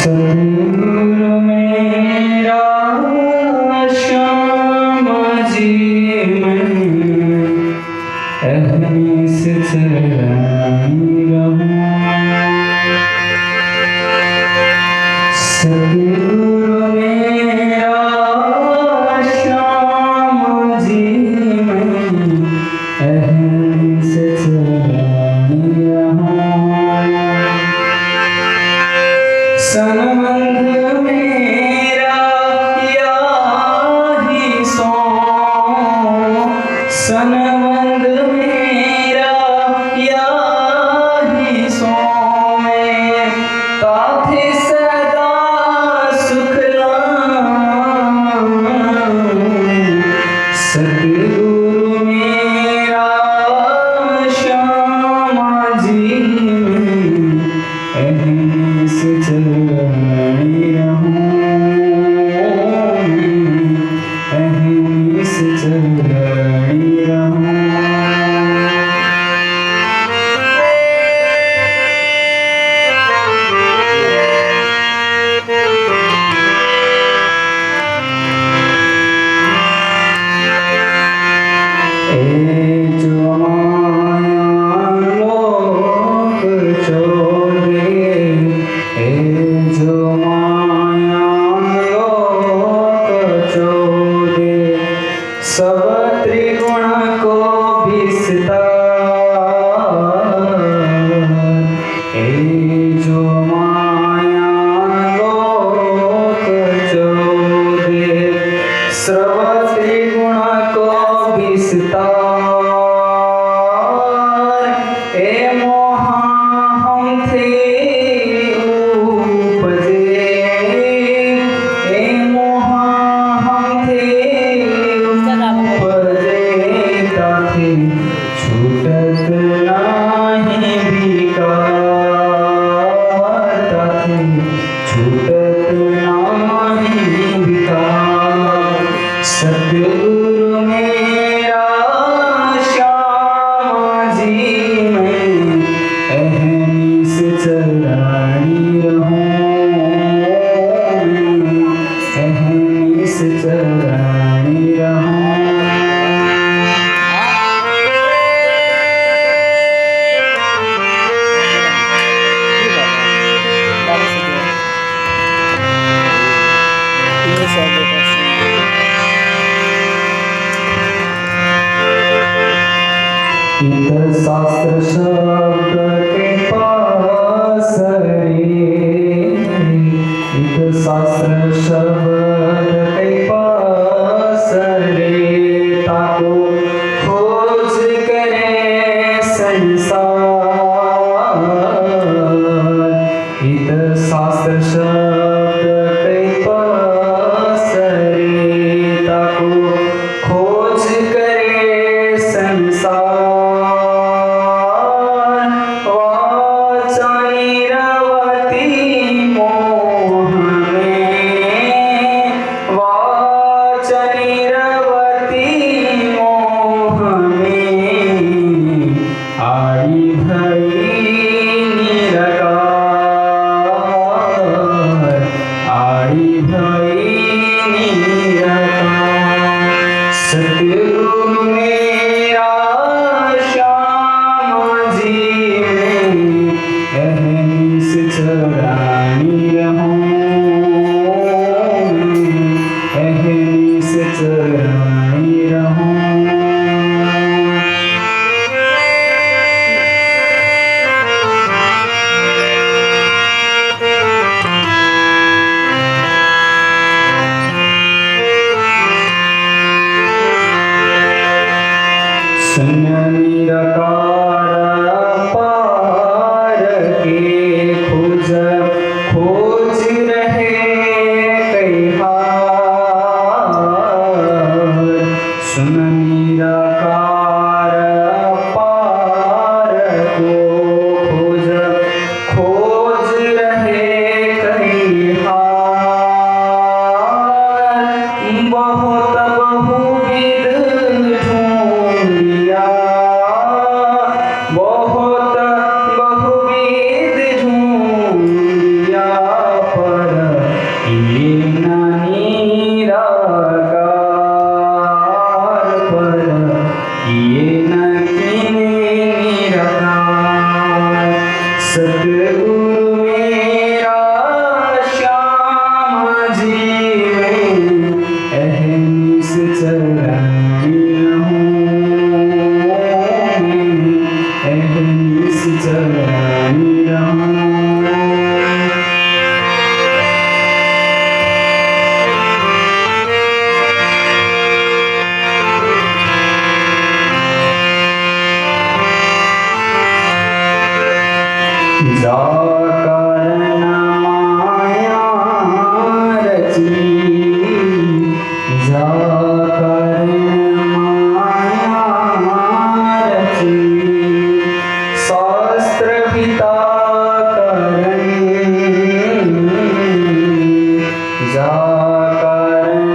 सतगुरु मेरा श्याम जी मैं अहनिस चराई रहूं। सतगुरु मेरा श्याम जी मैं अहनिस चराई रहूं। सनबंध मेरा याही सो, सनबंध मेरा याही सो मैं ताथे सदा सुख लाऊं। सतगुरु मेरा श्याम जी मैं अहनिस चराई रहूं। अहनिस चराई रहूं। जो माया लोक चोरे, जो माया लोक चोरे, सब त्रिगुण को विस्तार। जो माया लोक चोरे, सब त्रिगुण को विस्तार। मोहा हम थे उपजे, मोहा हम थे उपजे ताथे छूटत नाही विकार। ताथे छूटत नाही विकार। सतगुरु मेरा श्याम जी मैं अहनिस चराई रहूं। अहनिस चराई रहूं। इत शास्त्र शब्द के पास रे, इत शास्त्र शब्द के पास रे, ताको खोज करे संसार। इत शास्त्र शब्द के पास रे, ताको खोज करे संसार। जा कारण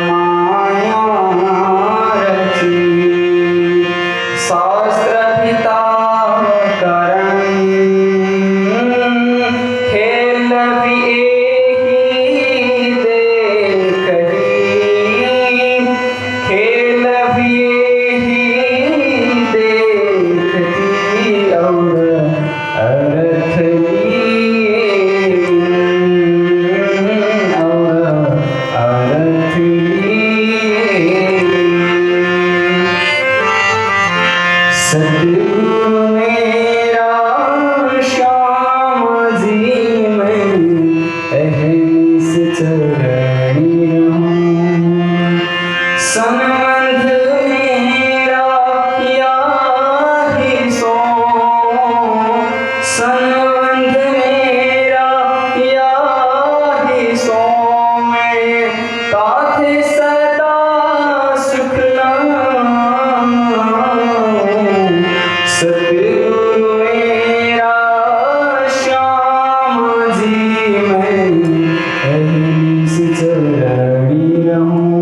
माया रची शास्त्र पिता करण खेल भी एही देखती खेल भी एही देखती और अर्थ सद्गुरु मेरा श्याम जी मैं अहनिस चरणी रहूं संबंध मेरा याही सो संबंध मेरा याही सो मैं ताथे सदा सुख सद्गुरु मेरा श्याम जी मैं अहनिस चरणी रहूं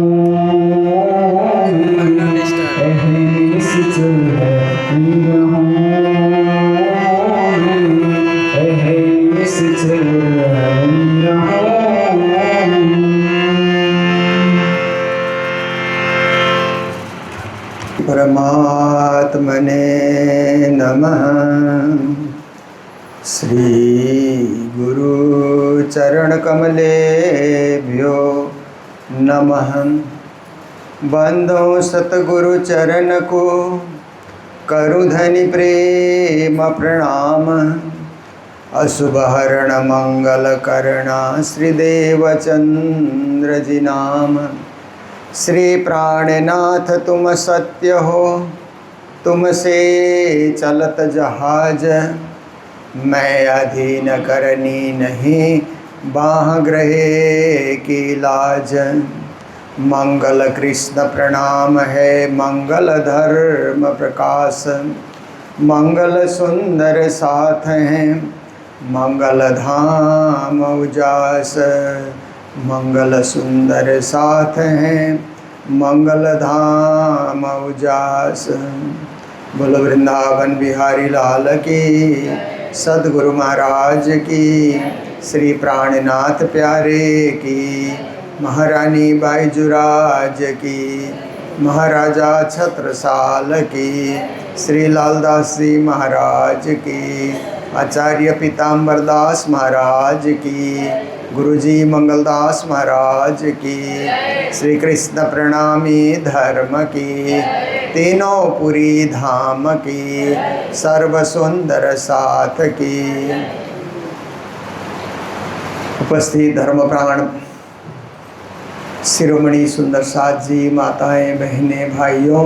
अहनिस चरणी रहूं अहनिस चरणी रहूं। परमात्मने नमः। श्री गुरु चरण कमलेभ्यो नमः। बंधो सतगुरु चरण को करु धनि प्रेम प्रणाम। अशुभ हरण मंगल करना श्रीदेव चंद्र जी नाम। श्री प्राणनाथ तुम सत्य हो तुमसे चलत जहाज। मैं अधीन करनी नहीं बाह ग्रहे की लाज। मंगल कृष्ण प्रणाम है मंगल धर्म प्रकाश। मंगल सुंदर साथ हैं मंगल धाम उजास। मंगल सुंदर साथ हैं मंगल धाम उजास। बोलो वृंदावन बिहारी लाल की सद्गुरु महाराज की श्री प्राणनाथ प्यारे की महारानी बाईजुराज की महाराजा छत्रसाल की श्री लालदास जी महाराज की आचार्य पीताम्बर दास महाराज की गुरुजी मंगलदास महाराज की श्री कृष्ण प्रणामी धर्म की तीनों पुरी धाम की सर्व सुंदर साथ की। उपस्थित धर्म प्राण शिरोमणि सुंदर साथ जी, माताएं, बहनें, भाइयों,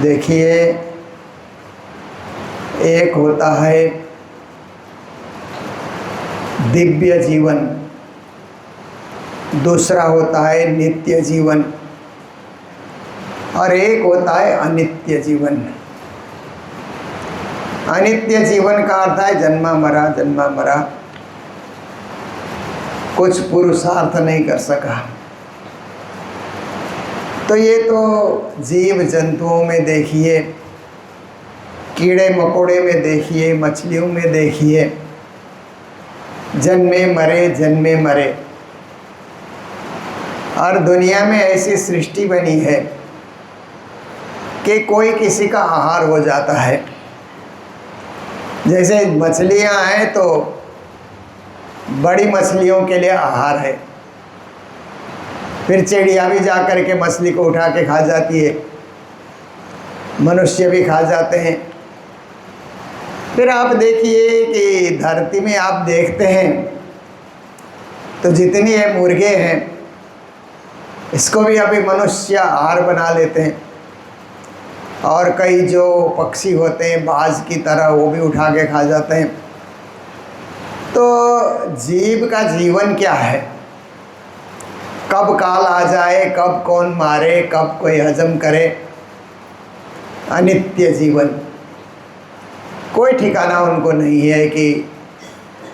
देखिए एक होता है दिव्य जीवन, दूसरा होता है नित्य जीवन और एक होता है अनित्य जीवन। अनित्य जीवन का अर्थ है जन्मा मरा, कुछ पुरुषार्थ नहीं कर सका। तो ये तो जीव जंतुओं में देखिए, कीड़े मकोड़े में देखिए, मछलियों में देखिए, जन्मे मरे। और दुनिया में ऐसी सृष्टि बनी है कि कोई किसी का आहार हो जाता है। जैसे मछलियां हैं तो बड़ी मछलियों के लिए आहार है, फिर चिड़िया भी जा कर के मछली को उठा के खा जाती है, मनुष्य भी खा जाते हैं। फिर आप देखिए कि धरती में आप देखते हैं तो जितनी ये मुर्गे हैं इसको भी अभी मनुष्य आहार बना लेते हैं, और कई जो पक्षी होते हैं बाज की तरह वो भी उठा के खा जाते हैं। तो जीव का जीवन क्या है, कब काल आ जाए, कब कौन मारे, कब कोई हजम करे। अनित्य जीवन, कोई ठिकाना उनको नहीं है कि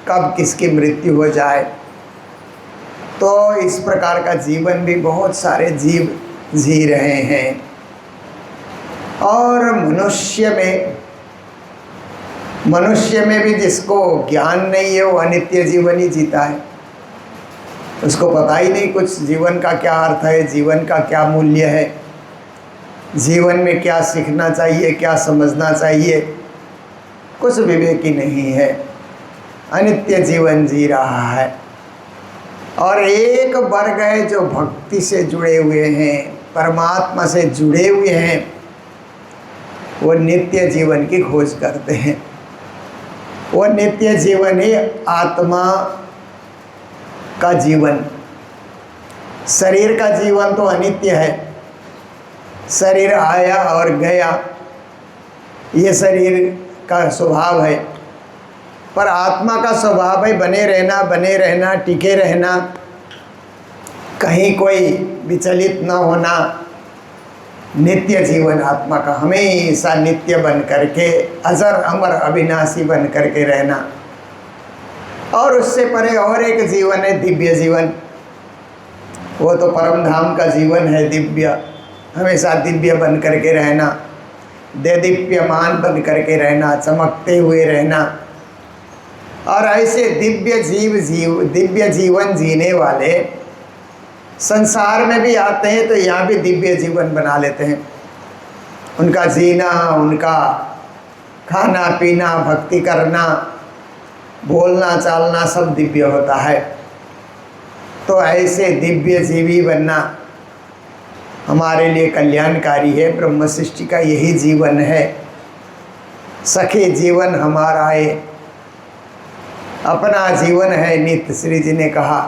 कब किसकी मृत्यु हो जाए। तो इस प्रकार का जीवन भी बहुत सारे जीव जी रहे हैं। और मनुष्य में भी जिसको ज्ञान नहीं है वो अनित्य जीवन ही जीता है। उसको पता ही नहीं कुछ जीवन का क्या अर्थ है, जीवन का क्या मूल्य है, जीवन में क्या सीखना चाहिए, क्या समझना चाहिए, कुछ विवेक ही नहीं है, अनित्य जीवन जी रहा है। और एक वर्ग है जो भक्ति से जुड़े हुए हैं, परमात्मा से जुड़े हुए हैं, वो नित्य जीवन की खोज करते हैं। वो नित्य जीवन ही आत्मा का जीवन। शरीर का जीवन तो अनित्य है, शरीर आया और गया, ये शरीर का स्वभाव है। पर आत्मा का स्वभाव है बने रहना, टिके रहना, कहीं कोई विचलित न होना। नित्य जीवन आत्मा का हमेशा नित्य बन करके, अजर अमर अविनाशी बन करके रहना। और उससे परे और एक जीवन है दिव्य जीवन, वो तो परम धाम का जीवन है दिव्य, हमेशा दिव्य बन करके रहना, देदीप्यमान बन करके रहना, चमकते हुए रहना। और ऐसे दिव्य जीवन जीने वाले संसार में भी आते हैं तो यहाँ भी दिव्य जीवन बना लेते हैं। उनका जीना, उनका खाना पीना, भक्ति करना, बोलना चालना सब दिव्य होता है। तो ऐसे दिव्य जीवी बनना हमारे लिए कल्याणकारी है। ब्रह्म सृष्टि का यही जीवन है। सखी जीवन हमारा है, अपना जीवन है नित्य। श्री जी ने कहा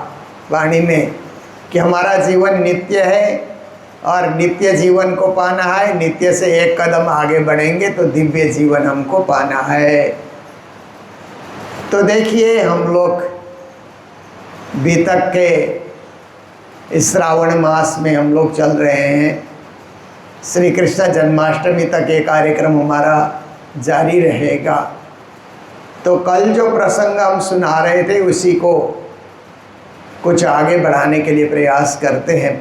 वाणी में कि हमारा जीवन नित्य है और नित्य जीवन को पाना है। नित्य से एक कदम आगे बढ़ेंगे तो दिव्य जीवन हमको पाना है। तो देखिए हम लोग बीतक के इस श्रावण मास में हम लोग चल रहे हैं। श्री कृष्ण जन्माष्टमी तक ये कार्यक्रम हमारा जारी रहेगा। तो कल जो प्रसंग हम सुना रहे थे उसी को कुछ आगे बढ़ाने के लिए प्रयास करते हैं।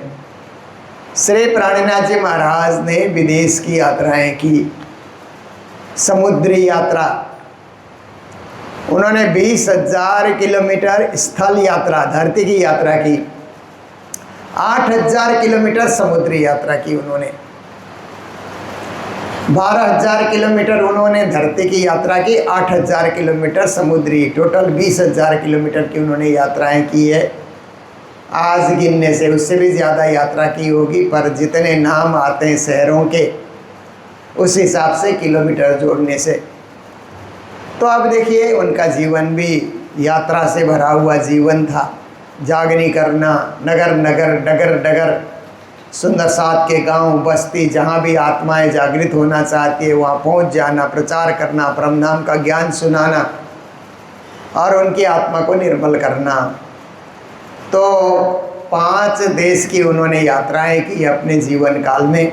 श्री प्राणनाथ जी महाराज ने विदेश की यात्राएं की, समुद्री यात्रा। उन्होंने 20,000 किलोमीटर स्थल यात्रा, धरती की यात्रा की, 8,000 किलोमीटर समुद्री यात्रा की उन्होंने, 12,000 किलोमीटर उन्होंने धरती की यात्रा की, 8,000 किलोमीटर समुद्री, टोटल 20,000 किलोमीटर की उन्होंने यात्राएं की है। आज गिनने से उससे भी ज़्यादा यात्रा की होगी, पर जितने नाम आते हैं शहरों के उस हिसाब से किलोमीटर जोड़ने से। तो अब देखिए उनका जीवन भी यात्रा से भरा हुआ जीवन था। जागनी करना, नगर नगर डगर डगर, सुंदर साथ के गांव बस्ती, जहां भी आत्माएं जागृत होना चाहती है वहां पहुंच जाना, प्रचार करना, परमधाम का ज्ञान सुनाना और उनकी आत्मा को निर्मल करना। तो 5 देश की उन्होंने यात्राएं की अपने जीवन काल में।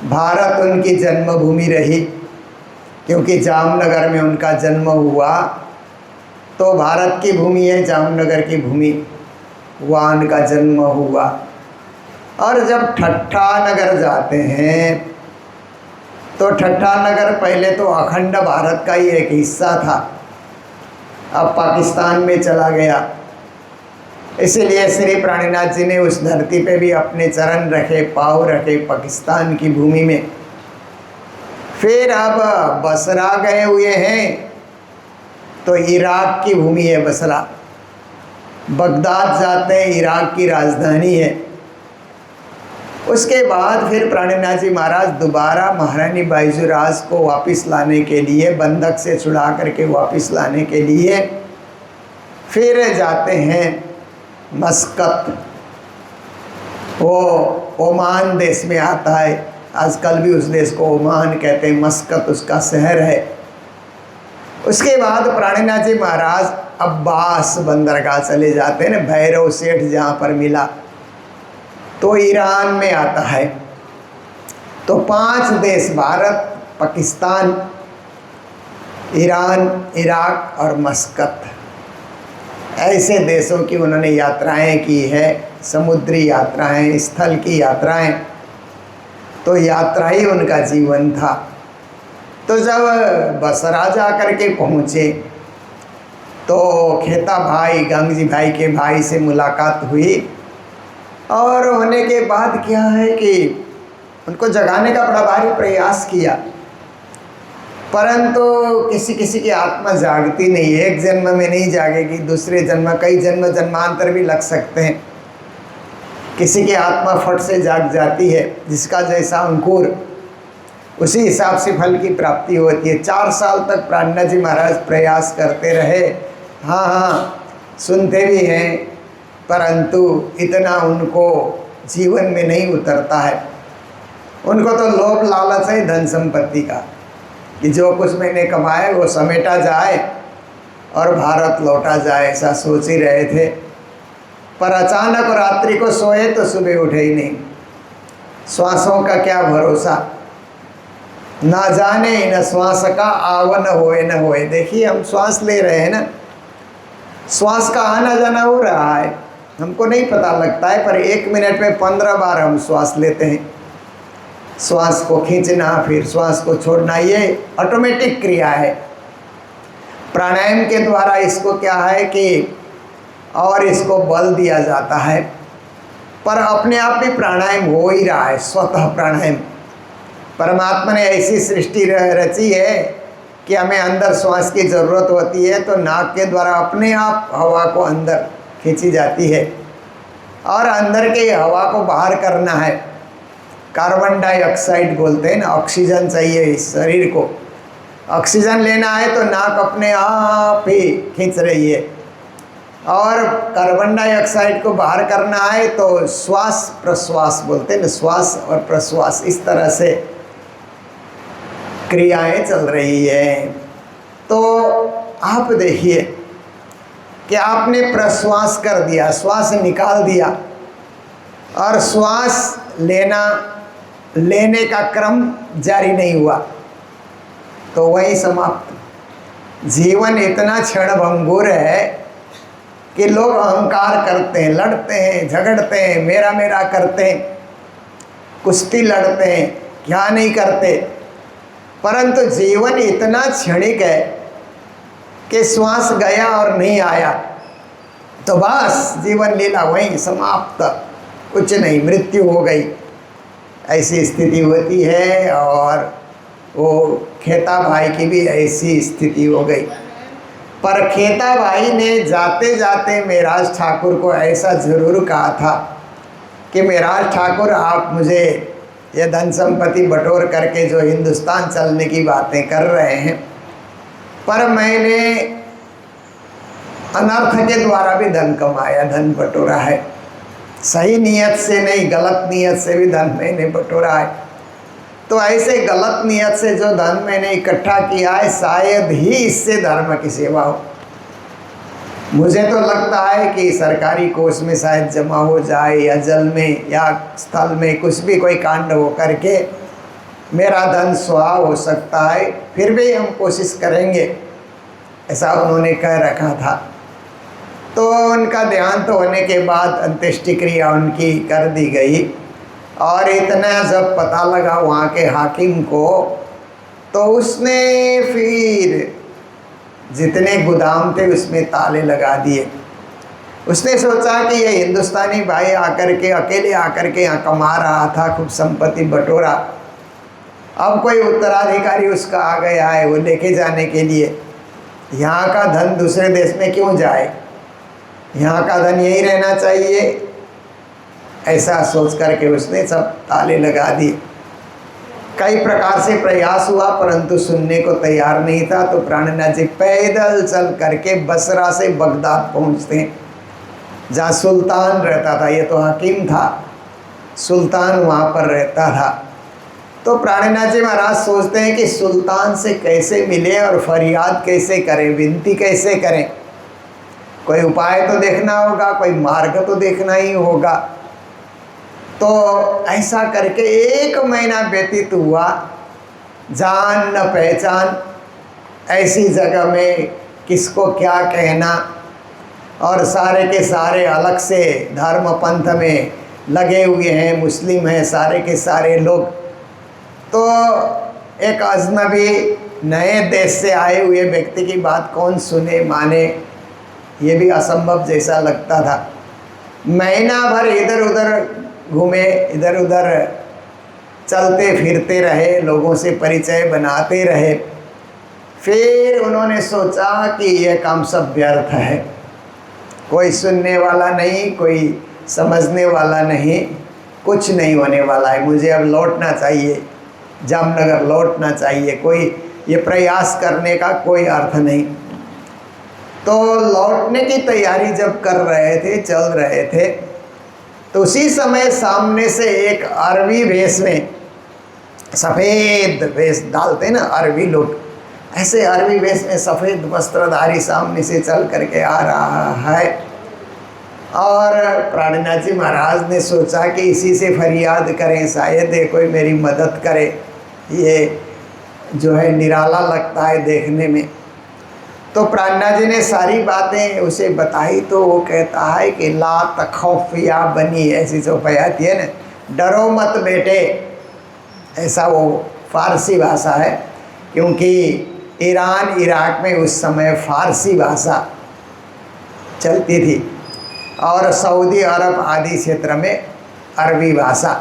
भारत उनकी जन्मभूमि रही, क्योंकि जामनगर में उनका जन्म हुआ, तो भारत की भूमि है जामनगर की भूमि, वहाँ उनका जन्म हुआ। और जब ठट्ठा नगर जाते हैं तो ठट्ठा नगर पहले तो अखंड भारत का ही एक हिस्सा था, अब पाकिस्तान में चला गया। इसीलिए श्री प्राणनाथ जी ने उस धरती पे भी अपने चरण रखे, पाँव रखे, पाकिस्तान की भूमि में। फिर अब बसरा गए हुए हैं तो इराक की भूमि है बसरा। बगदाद जाते हैं, इराक की राजधानी है। उसके बाद फिर प्राणनाथ जी महाराज दोबारा महारानी बाईजूराज को वापस लाने के लिए, बंधक से छुड़ा करके वापस लाने के लिए फिर जाते हैं मस्कत। वो ओमान देश में आता है, आजकल भी उस देश को ओमान कहते हैं, मस्कत उसका शहर है। उसके बाद प्राणनाथ जी महाराज अब्बास बंदरगाह चले जाते हैं ना, भैरव सेठ जहाँ पर मिला, तो ईरान में आता है। तो 5 देश, भारत, पाकिस्तान, ईरान, इराक और मस्कत, ऐसे देशों की उन्होंने यात्राएं की है, समुद्री यात्राएं, स्थल की यात्राएं, तो यात्रा ही उनका जीवन था। तो जब बसरा जा कर के पहुँचे तो खेता भाई, गंगजी भाई के भाई से मुलाकात हुई, और होने के बाद क्या है कि उनको जगाने का बड़ा भारी प्रयास किया, परंतु किसी किसी की आत्मा जागती नहीं है। एक जन्म में नहीं जागेगी, दूसरे जन्म, कई जन्म जन्मांतर भी लग सकते हैं। किसी की आत्मा फट से जाग जाती है, जिसका जैसा अंकुर उसी हिसाब से फल की प्राप्ति होती है। 4 साल तक प्राणनाथ जी महाराज प्रयास करते रहे, हाँ सुनते भी हैं, परंतु इतना उनको जीवन में नहीं उतरता है। उनको तो लोभ लालच है धन संपत्ति का, कि जो कुछ मैंने कमाए वो समेटा जाए और भारत लौटा जाए, ऐसा सोच ही रहे थे। पर अचानक रात्रि को सोए तो सुबह उठे ही नहीं। श्वासों का क्या भरोसा, ना जाने न श्वास का आवन होए न होए। देखिए हम श्वास ले रहे हैं ना, श्वास का आना जाना हो रहा है, हमको नहीं पता लगता है, पर 1 मिनट में 15 बार हम श्वास लेते हैं। श्वास को खींचना फिर श्वास को छोड़ना, ये ऑटोमेटिक क्रिया है। प्राणायाम के द्वारा इसको क्या है कि और इसको बल दिया जाता है, पर अपने आप भी प्राणायाम हो ही रहा है, स्वतः प्राणायाम। परमात्मा ने ऐसी सृष्टि रची है कि हमें अंदर श्वास की ज़रूरत होती है, तो नाक के द्वारा अपने आप हवा को अंदर खींची जाती है, और अंदर के हवा को बाहर करना है। कार्बन डाइऑक्साइड बोलते हैं ना, ऑक्सीजन चाहिए इस शरीर को। ऑक्सीजन लेना है तो नाक अपने आप ही खींच रही है, और कार्बन डाइऑक्साइड को बाहर करना है तो श्वास प्रश्वास बोलते हैं ना, श्वास और प्रश्वास, इस तरह से क्रियाएं चल रही है। तो आप देखिए कि आपने प्रश्वास कर दिया, श्वास निकाल दिया, और श्वास लेने का क्रम जारी नहीं हुआ, तो वही समाप्त। जीवन इतना क्षणभंगुर है कि लोग अहंकार करते हैं, लड़ते हैं, झगड़ते हैं, मेरा मेरा करते हैं, कुश्ती लड़ते हैं, क्या नहीं करते। परंतु जीवन इतना क्षणिक है कि श्वास गया और नहीं आया तो बस जीवन लीला वहीं समाप्त, कुछ नहीं, मृत्यु हो गई, ऐसी स्थिति होती है। और वो खेता भाई की भी ऐसी स्थिति हो गई। पर खेता भाई ने जाते जाते मेराज ठाकुर को ऐसा ज़रूर कहा था कि मेराज ठाकुर, आप मुझे ये धन संपत्ति बटोर करके जो हिंदुस्तान चलने की बातें कर रहे हैं, पर मैंने अनर्थ के द्वारा भी धन कमाया, धन बटोरा है, सही नीयत से नहीं, गलत नीयत से भी धन मैंने बटोरा है। तो ऐसे गलत नीयत से जो धन मैंने इकट्ठा किया है, शायद ही इससे धर्म की सेवा हो। मुझे तो लगता है कि सरकारी कोष में शायद जमा हो जाए, या जल में या स्थल में कुछ भी कोई कांड हो करके मेरा धन स्वाहा हो सकता है, फिर भी हम कोशिश करेंगे, ऐसा उन्होंने कह रखा था। तो उनका देहांत होने के बाद अंत्येष्टि क्रिया उनकी कर दी गई, और इतना जब पता लगा वहाँ के हाकिम को, तो उसने फिर जितने गोदाम थे उसमें ताले लगा दिए। उसने सोचा कि ये हिंदुस्तानी भाई आकर के, अकेले आकर के यहाँ कमा रहा था, खूब संपत्ति बटोरा, अब कोई उत्तराधिकारी उसका आ गया है वो लेके जाने के लिए, यहाँ का धन दूसरे देश में क्यों जाए, यहाँ का धन यही रहना चाहिए। ऐसा सोच करके उसने सब ताले लगा दिए। कई प्रकार से प्रयास हुआ, परंतु सुनने को तैयार नहीं था। तो प्राणनाथ जी पैदल चल करके बसरा से बगदाद पहुँचते हैं, जहाँ सुल्तान रहता था। ये तो हकीम था, सुल्तान वहाँ पर रहता था। तो प्राणनाथ जी महाराज सोचते हैं कि सुल्तान से कैसे मिले और फरियाद कैसे करें, विनती कैसे करें, कोई उपाय तो देखना होगा, कोई मार्ग तो देखना ही होगा। तो ऐसा करके 1 महीना व्यतीत हुआ, जान न पहचान, ऐसी जगह में किसको क्या कहना, और सारे के सारे अलग से धर्म पंथ में लगे हुए हैं, मुस्लिम हैं सारे के सारे लोग। तो एक अजनबी नए देश से आए हुए व्यक्ति की बात कौन सुने माने, ये भी असंभव जैसा लगता था। महीना भर इधर उधर घूमे, इधर उधर चलते फिरते रहे, लोगों से परिचय बनाते रहे। फिर उन्होंने सोचा कि यह काम सब व्यर्थ है, कोई सुनने वाला नहीं, कोई समझने वाला नहीं, कुछ नहीं होने वाला है, मुझे अब लौटना चाहिए, जामनगर लौटना चाहिए, कोई ये प्रयास करने का कोई अर्थ नहीं। तो लौटने की तैयारी जब कर रहे थे, चल रहे थे, तो उसी समय सामने से एक अरबी वेश में, सफ़ेद वेश डालते ना अरबी लोग, ऐसे अरबी वेश में सफ़ेद वस्त्रधारी सामने से चल करके आ रहा है। और प्राणनाथ जी महाराज ने सोचा कि इसी से फरियाद करें, शायद ये कोई मेरी मदद करे, ये जो है निराला लगता है देखने में। तो प्राणनाथ जी ने सारी बातें उसे बताई। तो वो कहता है कि ला तखौफ या बनी, ऐसी जो आती है ना, डरो मत बेटे, ऐसा वो फारसी भाषा है, क्योंकि ईरान इराक में उस समय फारसी भाषा चलती थी और सऊदी अरब आदि क्षेत्र में अरबी भाषा।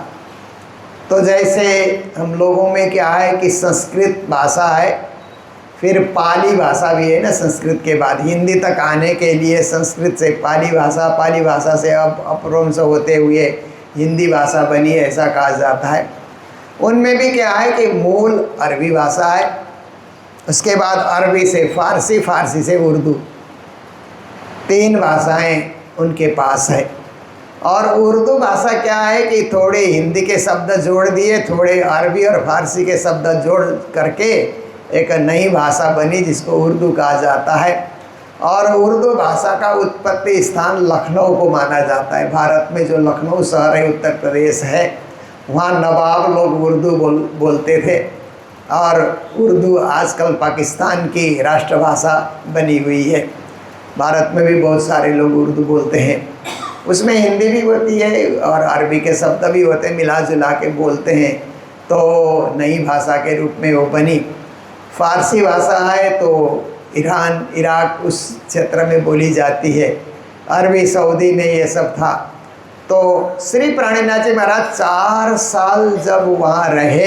तो जैसे हम लोगों में क्या है कि संस्कृत भाषा है, फिर पाली भाषा भी है ना, संस्कृत के बाद हिंदी तक आने के लिए संस्कृत से पाली भाषा से अब अपभ्रंश होते हुए हिंदी भाषा बनी, ऐसा कहा जाता है। उनमें भी क्या है कि मूल अरबी भाषा है, उसके बाद अरबी से फारसी, फारसी से उर्दू, 3 भाषाएं उनके पास है। और उर्दू भाषा क्या है कि थोड़े हिंदी के शब्द जोड़ दिए, थोड़े अरबी और फारसी के शब्द जोड़ करके एक नई भाषा बनी जिसको उर्दू कहा जाता है। और उर्दू भाषा का उत्पत्ति स्थान लखनऊ को माना जाता है। भारत में जो लखनऊ शहर है, उत्तर प्रदेश है, वहाँ नवाब लोग उर्दू बोलते थे। और उर्दू आजकल पाकिस्तान की राष्ट्रभाषा बनी हुई है। भारत में भी बहुत सारे लोग उर्दू बोलते हैं, उसमें हिंदी भी होती है और अरबी के शब्द भी होते हैं, मिला जुला के बोलते हैं, तो नई भाषा के रूप में वो बनी। फारसी भाषा है तो ईरान इराक उस क्षेत्र में बोली जाती है, अरबी सऊदी में ये सब था। तो श्री प्राणनाथ जी महाराज 4 साल जब वहाँ रहे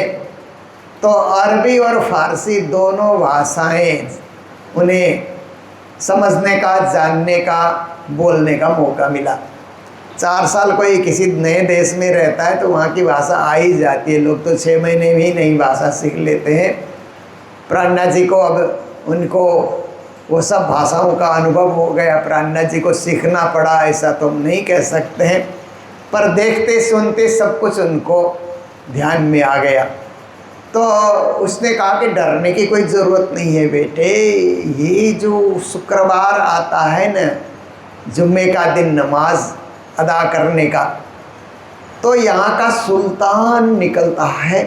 तो अरबी और फारसी दोनों भाषाएं उन्हें समझने का, जानने का, बोलने का मौका मिला। 4 साल कोई किसी नए देश में रहता है तो वहाँ की भाषा आ ही जाती है। लोग तो 6 महीने में ही नई भाषा सीख लेते हैं। प्राणनाथ जी को अब उनको वो सब भाषाओं का अनुभव हो गया। प्राणनाथ जी को सीखना पड़ा ऐसा तो हम नहीं कह सकते हैं, पर देखते सुनते सब कुछ उनको ध्यान में आ गया। तो उसने कहा कि डरने की कोई ज़रूरत नहीं है बेटे, ये जो शुक्रवार आता है न, जुम्मे का दिन नमाज अदा करने का, तो यहाँ का सुल्तान निकलता है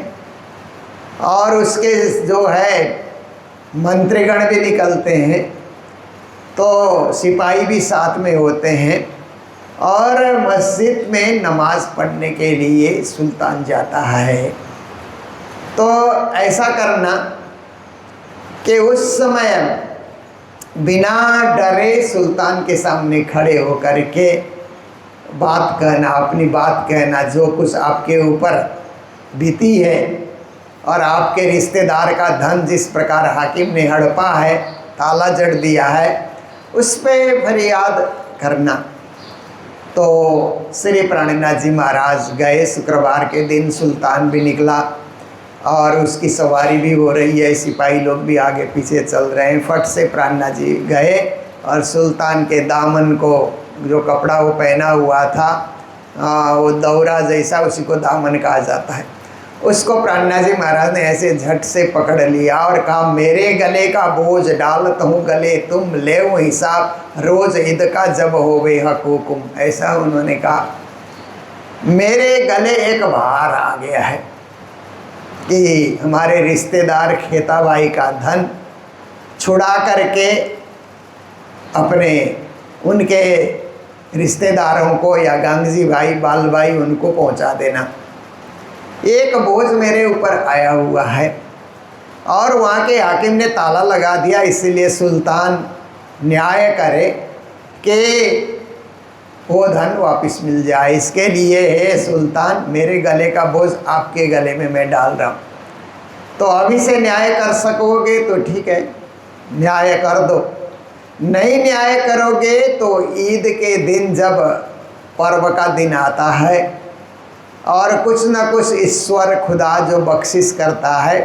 और उसके जो है मंत्रीगण भी निकलते हैं, तो सिपाही भी साथ में होते हैं और मस्जिद में नमाज पढ़ने के लिए सुल्तान जाता है। तो ऐसा करना कि उस समय बिना डरे सुल्तान के सामने खड़े होकर के बात कहना, अपनी बात कहना, जो कुछ आपके ऊपर बीती है और आपके रिश्तेदार का धन जिस प्रकार हाकिम ने हड़पा है, ताला जड़ दिया है, उस पर फरियाद करना। तो श्री प्राणनाथ जी महाराज गए। शुक्रवार के दिन सुल्तान भी निकला और उसकी सवारी भी हो रही है, सिपाही लोग भी आगे पीछे चल रहे हैं। फट से प्राणनाथ जी गए और सुल्तान के दामन को, जो कपड़ा वो पहना हुआ था, वो दौरा जैसा, उसी को दामन कहा जाता है, उसको प्राणनाथ जी महाराज ने ऐसे झट से पकड़ लिया और कहा, मेरे गले का बोझ डालत हूँ गले, तुम ले हिसाब रोज़ ईद का जब होवे हक हुकुम। ऐसा उन्होंने कहा, मेरे गले एक भार आ गया है कि हमारे रिश्तेदार खेताबाई का धन छुड़ा करके अपने उनके रिश्तेदारों को या गांगजी भाई बाल भाई उनको पहुंचा देना। एक बोझ मेरे ऊपर आया हुआ है और वहाँ के हाकिम ने ताला लगा दिया, इसलिए सुल्तान न्याय करे कि वो धन वापस मिल जाए। इसके लिए हे सुल्तान, मेरे गले का बोझ आपके गले में मैं डाल रहा हूँ, तो अभी से न्याय कर सकोगे तो ठीक है, न्याय कर दो। नहीं न्याय करोगे तो ईद के दिन जब पर्व का दिन आता है और कुछ न कुछ ईश्वर खुदा जो बख्शिश करता है,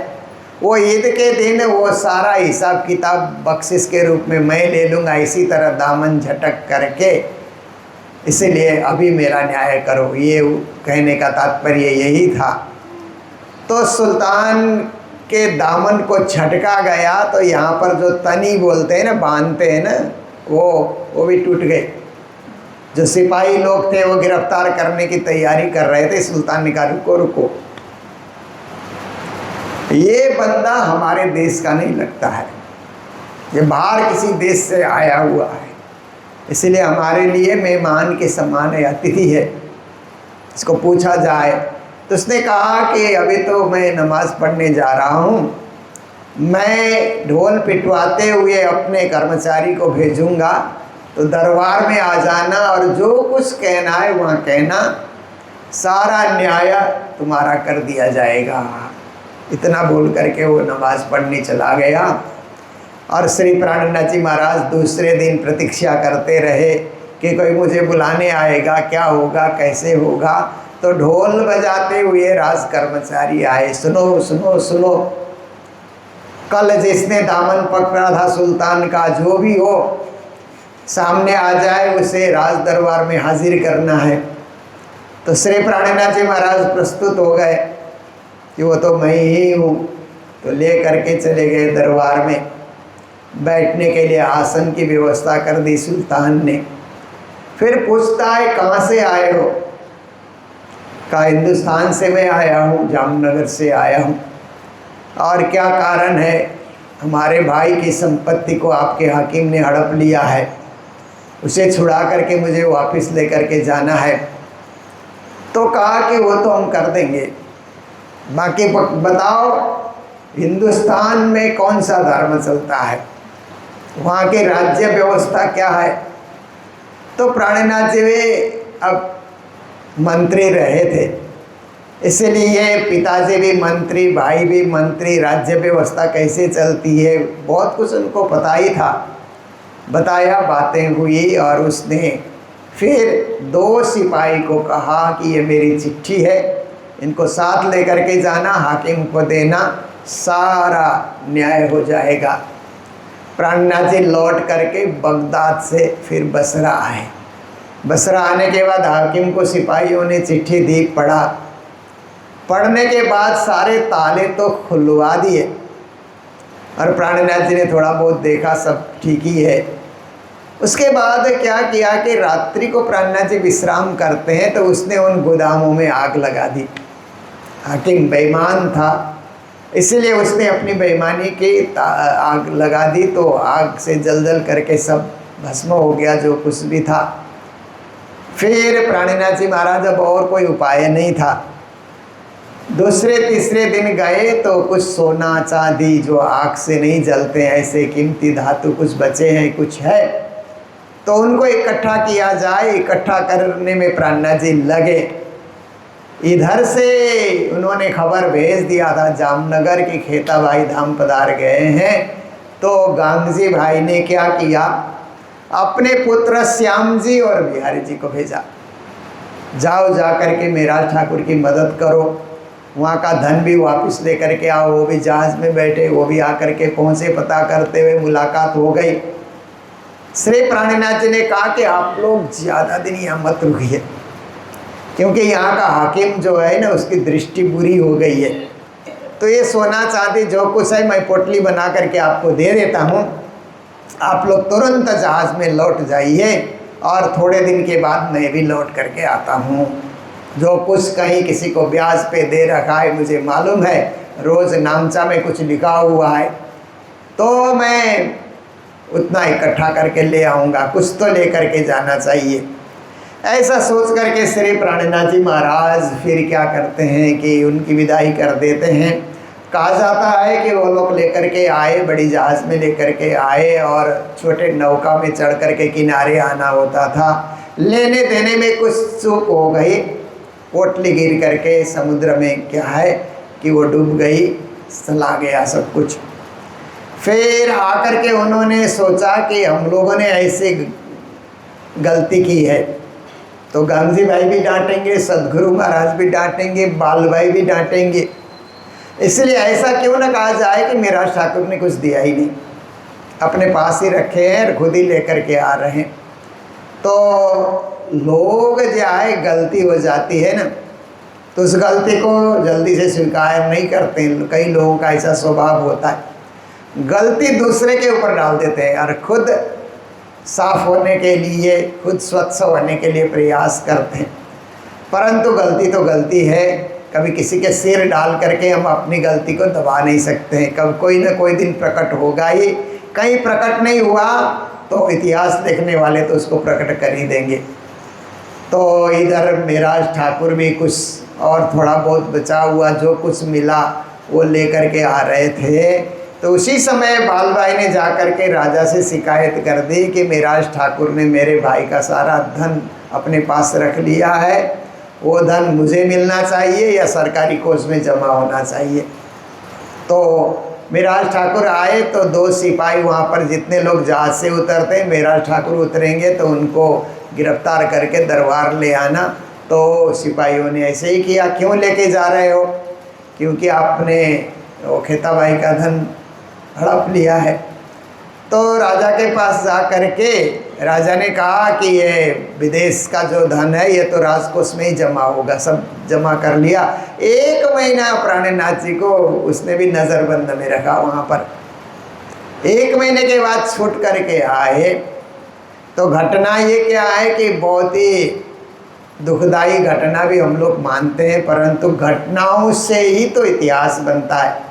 वो ईद के दिन वो सारा हिसाब किताब बख्शिश के रूप में मैं ले लूँगा, इसी तरह दामन झटक करके। इसलिए अभी मेरा न्याय करो, ये कहने का तात्पर्य यही था। तो सुल्तान के दामन को झटका गया तो यहाँ पर जो तनी बोलते हैं ना, बांधते हैं ना, वो भी टूट गए। जो सिपाही लोग थे वो गिरफ्तार करने की तैयारी कर रहे थे। सुल्तान ने कहा रुको रुको, ये बंदा हमारे देश का नहीं लगता है, ये बाहर किसी देश से आया हुआ है, इसलिए हमारे लिए मेहमान के समान है, अतिथि है, इसको पूछा जाए। तो उसने कहा कि अभी तो मैं नमाज़ पढ़ने जा रहा हूँ, मैं ढोल पिटवाते हुए अपने कर्मचारी को भेजूँगा, तो दरबार में आ जाना और जो कुछ कहना है वहाँ कहना, सारा न्याय तुम्हारा कर दिया जाएगा। इतना बोल करके वो नमाज़ पढ़ने चला गया। और श्री प्राणनाथ जी महाराज दूसरे दिन प्रतीक्षा करते रहे कि कोई मुझे बुलाने आएगा, क्या होगा, कैसे होगा। तो ढोल बजाते हुए राज कर्मचारी आए, सुनो सुनो सुनो, कल जिसने दामन पकड़ा था सुल्तान का, जो भी हो सामने आ जाए, उसे राज दरबार में हाजिर करना है। तो श्री प्राणनाथ जी महाराज प्रस्तुत हो गए कि वो तो मैं ही हूँ। तो ले करके चले गए दरबार में, बैठने के लिए आसन की व्यवस्था कर दी सुल्तान ने। फिर पूछता है कहाँ से आए हो? कहा हिंदुस्तान से मैं आया हूँ, जामनगर से आया हूँ। और क्या कारण है? हमारे भाई की संपत्ति को आपके हाकिम ने हड़प लिया है, उसे छुड़ा करके मुझे वापस लेकर के जाना है। तो कहा कि वो तो हम कर देंगे, बाकी बताओ हिंदुस्तान में कौन सा धर्म चलता है, वहाँ की राज्य व्यवस्था क्या है? तो प्राणनाथ जी वे अब मंत्री रहे थे, इसलिए पिताजी भी मंत्री, भाई भी मंत्री, राज्य व्यवस्था कैसे चलती है बहुत कुछ उनको पता ही था। बताया, बातें हुई और उसने फिर 2 सिपाही को कहा कि ये मेरी चिट्ठी है, इनको साथ लेकर के जाना, हाकिम को देना, सारा न्याय हो जाएगा। प्राणनाथ जी लौट करके बगदाद से फिर बसरा आए। बसरा आने के बाद हाकिम को सिपाहियों ने चिट्ठी दी, पढ़ा। पढ़ने के बाद सारे ताले तो खुलवा दिए और प्राणनाथ जी ने थोड़ा बहुत देखा, सब ठीक ही है। उसके बाद क्या किया कि रात्रि को प्राणनाथ जी विश्राम करते हैं, तो उसने उन गोदामों में आग लगा दी। हाकिम बेईमान था, इसलिए उसने अपनी बेईमानी की आग लगा दी, तो आग से जल जल करके सब भस्म हो गया जो कुछ भी था। फिर प्राणनाथ जी महाराज अब और कोई उपाय नहीं था। दूसरे तीसरे दिन गए तो कुछ सोना चांदी जो आग से नहीं जलते हैं, ऐसे कीमती धातु कुछ बचे हैं, कुछ है, तो उनको इकट्ठा किया जाए। इकट्ठा करने में प्राणनाथ जी लगे। इधर से उन्होंने खबर भेज दिया था जामनगर की खेता भाई धाम पधार गए हैं। तो गांगजी भाई ने क्या किया, अपने पुत्र श्याम जी और बिहारी जी को भेजा, जाओ जा करके मेराज ठाकुर की मदद करो, वहाँ का धन भी वापस ले करके आओ। वो भी जहाज़ में बैठे, वो भी आकर के पहुँचे, पता करते हुए मुलाकात हो गई। श्री प्राणनाथ जी ने कहा कि आप लोग ज़्यादा दिन यहाँ मत रुकिए, क्योंकि यहाँ का हाकिम जो है ना उसकी दृष्टि बुरी हो गई है। तो ये सोना चांदी जो कुछ है मैं पोटली बना करके आपको दे देता हूँ, आप लोग तुरंत जहाज़ में लौट जाइए और थोड़े दिन के बाद मैं भी लौट करके आता हूँ। जो कुछ कहीं किसी को ब्याज पे दे रखा है मुझे मालूम है, रोज़ नामचा में कुछ लिखा हुआ है, तो मैं उतना इकट्ठा करके ले आऊँगा, कुछ तो ले करके जाना चाहिए। ऐसा सोच करके श्री प्राणनाथ जी महाराज फिर क्या करते हैं कि उनकी विदाई कर देते हैं। कहा जाता है कि वो लोग लेकर के आए, बड़ी जहाज़ में लेकर के आए और छोटे नौका में चढ़ कर के किनारे आना होता था। लेने देने में कुछ चूक हो गई, पोटली गिर करके समुद्र में क्या है कि वो डूब गई, चला गया सब कुछ। फिर आकर के उन्होंने सोचा कि हम लोगों ने ऐसे गलती की है, तो गांधी भाई भी डांटेंगे, सदगुरु महाराज भी डांटेंगे, बाल भाई भी डांटेंगे, इसलिए ऐसा क्यों ना कहा जाए कि मेरा ठाकुर ने कुछ दिया ही नहीं, अपने पास ही रखे हैं और खुद ही लेकर के आ रहे हैं। तो लोग जो है गलती हो जाती है ना, तो उस गलती को जल्दी से स्वीकार नहीं करते हैं। कई लोगों का ऐसा स्वभाव होता है, गलती दूसरे के ऊपर डाल देते हैं और खुद साफ होने के लिए, खुद स्वच्छ होने के लिए प्रयास करते हैं। परंतु गलती तो गलती है, कभी किसी के सिर डाल करके हम अपनी गलती को दबा नहीं सकते हैं। कब कोई ना कोई दिन प्रकट होगा ही, कहीं प्रकट नहीं हुआ तो इतिहास देखने वाले तो उसको प्रकट कर ही देंगे। तो इधर मेराज ठाकुर भी कुछ और थोड़ा बहुत बचा हुआ जो कुछ मिला वो लेकर के आ रहे थे। तो उसी समय बाल भाई ने जा कर के राजा से शिकायत कर दी कि मेराज ठाकुर ने मेरे भाई का सारा धन अपने पास रख लिया है, वो धन मुझे मिलना चाहिए या सरकारी कोष में जमा होना चाहिए। तो मेराज ठाकुर आए तो 2 सिपाही वहाँ पर, जितने लोग जहाज से उतरते हैं मेराज ठाकुर उतरेंगे तो उनको गिरफ्तार करके दरबार ले आना। तो सिपाहियों ने ऐसे ही किया। क्यों लेके जा रहे हो? क्योंकि आपने वो खेता भाई का धन हड़प लिया है। तो राजा के पास जा करके राजा ने कहा कि ये विदेश का जो धन है ये तो राजकोष में ही जमा होगा, सब जमा कर लिया। 1 महीना प्राणनाथ जी को उसने भी नज़रबंद में रखा वहाँ पर। 1 महीने के बाद छूट करके आए। तो घटना ये क्या है कि बहुत ही दुखदाई घटना भी हम लोग मानते हैं, परंतु घटनाओं से ही तो इतिहास बनता है।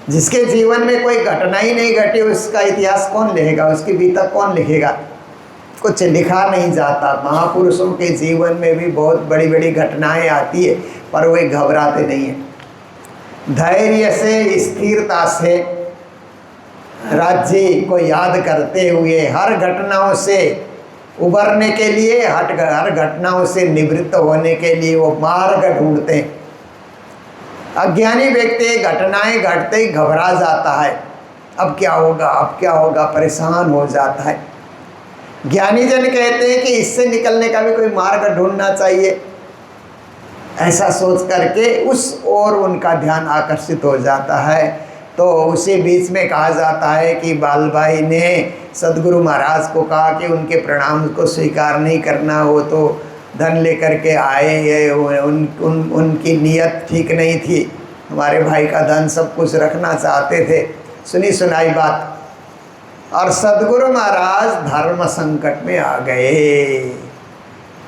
जिसके जीवन में कोई घटना ही नहीं घटी उसका इतिहास कौन लिखेगा, उसकी बीतक कौन लिखेगा? कुछ लिखा नहीं जाता। महापुरुषों के जीवन में भी बहुत बड़ी बड़ी घटनाएं आती है पर वे घबराते नहीं हैं। धैर्य से, स्थिरता से राज्य को याद करते हुए हर घटनाओं से उबरने के लिए, हर घटनाओं से निवृत्त होने के लिए वो मार्ग ढूंढते हैं। अज्ञानी व्यक्ति घटनाएं घटते ही घबरा जाता है, अब क्या होगा, अब क्या होगा, परेशान हो जाता है। ज्ञानी जन कहते हैं कि इससे निकलने का भी कोई मार्ग ढूंढना चाहिए। ऐसा सोच करके उस ओर उनका ध्यान आकर्षित हो जाता है। तो उसी बीच में कहा जाता है कि बाल भाई ने सदगुरु महाराज को कहा कि उनके प्रणाम को स्वीकार नहीं करना, हो तो धन लेकर के आए, उनकी नीयत ठीक नहीं थी, हमारे भाई का धन सब कुछ रखना चाहते थे। सुनी सुनाई बात। और सदगुरु महाराज धर्म संकट में आ गए,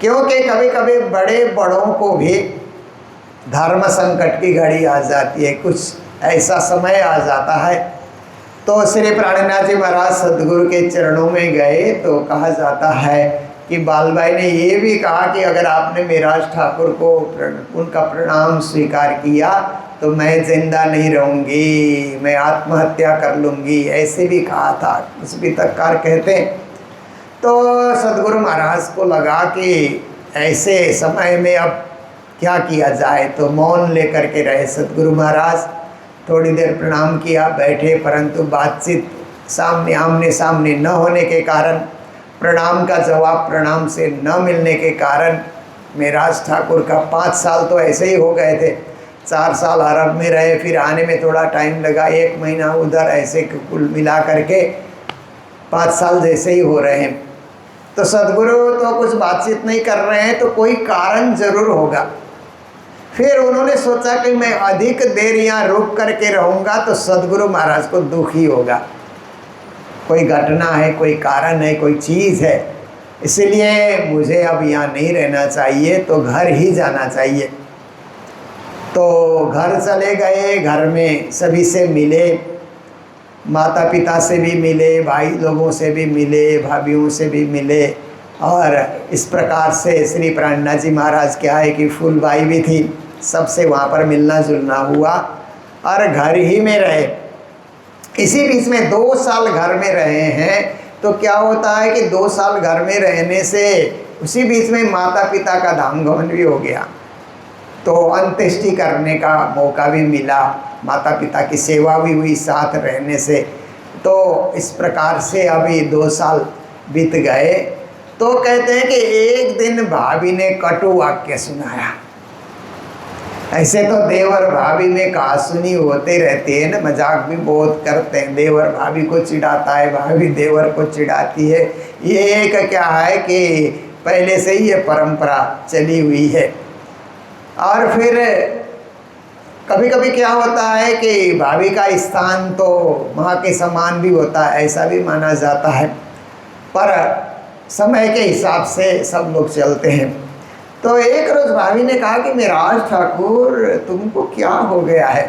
क्योंकि कभी कभी बड़े बड़ों को भी धर्म संकट की घड़ी आ जाती है, कुछ ऐसा समय आ जाता है। तो श्री प्राणनाथ जी महाराज सदगुरु के चरणों में गए तो कहा जाता है कि बाल भाई ने ये भी कहा कि अगर आपने मेराज ठाकुर को उनका प्रणाम स्वीकार किया तो मैं जिंदा नहीं रहूँगी, मैं आत्महत्या कर लूँगी, ऐसे भी कहा था। उस बीतककार कहते हैं। तो सदगुरु महाराज को लगा कि ऐसे समय में अब क्या किया जाए, तो मौन लेकर के रहे सदगुरु महाराज। थोड़ी देर प्रणाम किया, बैठे, परंतु बातचीत सामने आमने सामने न होने के कारण, प्रणाम का जवाब प्रणाम से न मिलने के कारण मेराज ठाकुर का 5 साल तो ऐसे ही हो गए थे। 4 साल अरब में रहे, फिर आने में थोड़ा टाइम लगा, 1 महीना उधर, ऐसे कुल मिला करके 5 साल जैसे ही हो रहे हैं। तो सदगुरु तो कुछ बातचीत नहीं कर रहे हैं, तो कोई कारण जरूर होगा। फिर उन्होंने सोचा कि मैं अधिक देर यहाँ रुक करके रहूँगा तो सदगुरु महाराज को दुख ही होगा, कोई घटना है, कोई कारण है, कोई चीज़ है, इसलिए मुझे अब यहाँ नहीं रहना चाहिए, तो घर ही जाना चाहिए। तो घर चले गए, घर में सभी से मिले। माता पिता से भी मिले, भाई लोगों से भी मिले, भाभीयों से भी मिले। और इस प्रकार से श्री प्राणनाथ जी महाराज क्या है कि फूलबाई भी थी, सबसे वहाँ पर मिलना जुलना हुआ और घर ही में रहे। इसी बीच में 2 साल घर में रहे हैं। तो क्या होता है कि 2 साल घर में रहने से उसी बीच में माता पिता का धाम गमन भी हो गया, तो अंत्येष्टि करने का मौका भी मिला, माता पिता की सेवा भी हुई साथ रहने से। तो इस प्रकार से अभी 2 साल बीत गए। तो कहते हैं कि एक दिन भाभी ने कटु वाक्य सुनाया। ऐसे तो देवर भाभी में कहा सुनी होते रहती है ना, मजाक भी बहुत करते हैं, देवर भाभी को चिढ़ाता है, भाभी देवर को चिढ़ाती है। ये एक क्या है कि पहले से ही ये परंपरा चली हुई है। और फिर कभी कभी क्या होता है कि भाभी का स्थान तो माँ के समान भी होता है, ऐसा भी माना जाता है, पर समय के हिसाब से सब लोग चलते हैं। तो एक रोज़ भाभी ने कहा कि मेराज ठाकुर तुमको क्या हो गया है?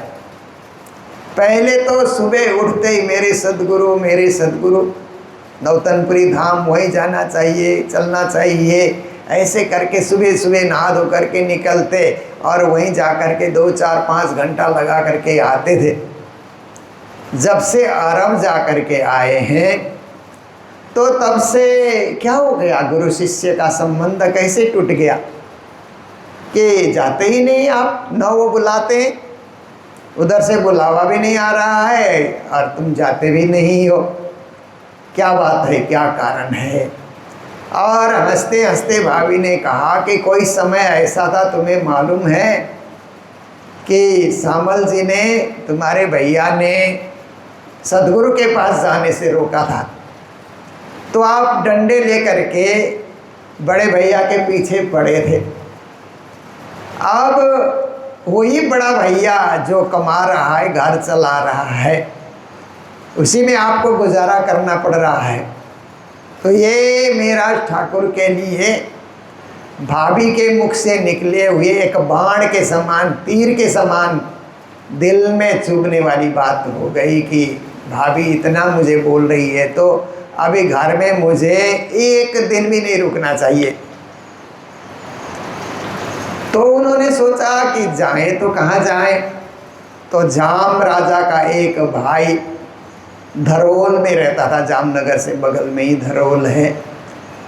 पहले तो सुबह उठते ही मेरे सद्गुरु नौतनपुरी धाम वहीं जाना चाहिए, चलना चाहिए, ऐसे करके सुबह सुबह नहा धो करके निकलते और वहीं जा कर के 2, 4, 5 घंटा लगा करके आते थे। जब से अरब जा कर के आए हैं तो तब से क्या हो गया, गुरु शिष्य का संबंध कैसे टूट गया कि जाते ही नहीं आप, न वो बुलाते, उधर से बुलावा भी नहीं आ रहा है और तुम जाते भी नहीं हो, क्या बात है, क्या कारण है? और हंसते हंसते भाभी ने कहा कि कोई समय ऐसा था, तुम्हें मालूम है कि सामल जी ने, तुम्हारे भैया ने सदगुरु के पास जाने से रोका था, तो आप डंडे लेकर के बड़े भैया के पीछे पड़े थे। अब वही बड़ा भैया जो कमा रहा है, घर चला रहा है, उसी में आपको गुजारा करना पड़ रहा है। तो ये मेराज ठाकुर के लिए भाभी के मुख से निकले हुए एक बाण के समान, तीर के समान दिल में चुभने वाली बात हो गई कि भाभी इतना मुझे बोल रही है तो अभी घर में मुझे एक दिन भी नहीं रुकना चाहिए। तो उन्होंने सोचा कि जाएं तो कहाँ जाएं। तो जाम राजा का एक भाई धरोल में रहता था, जामनगर से बगल में ही धरोल है,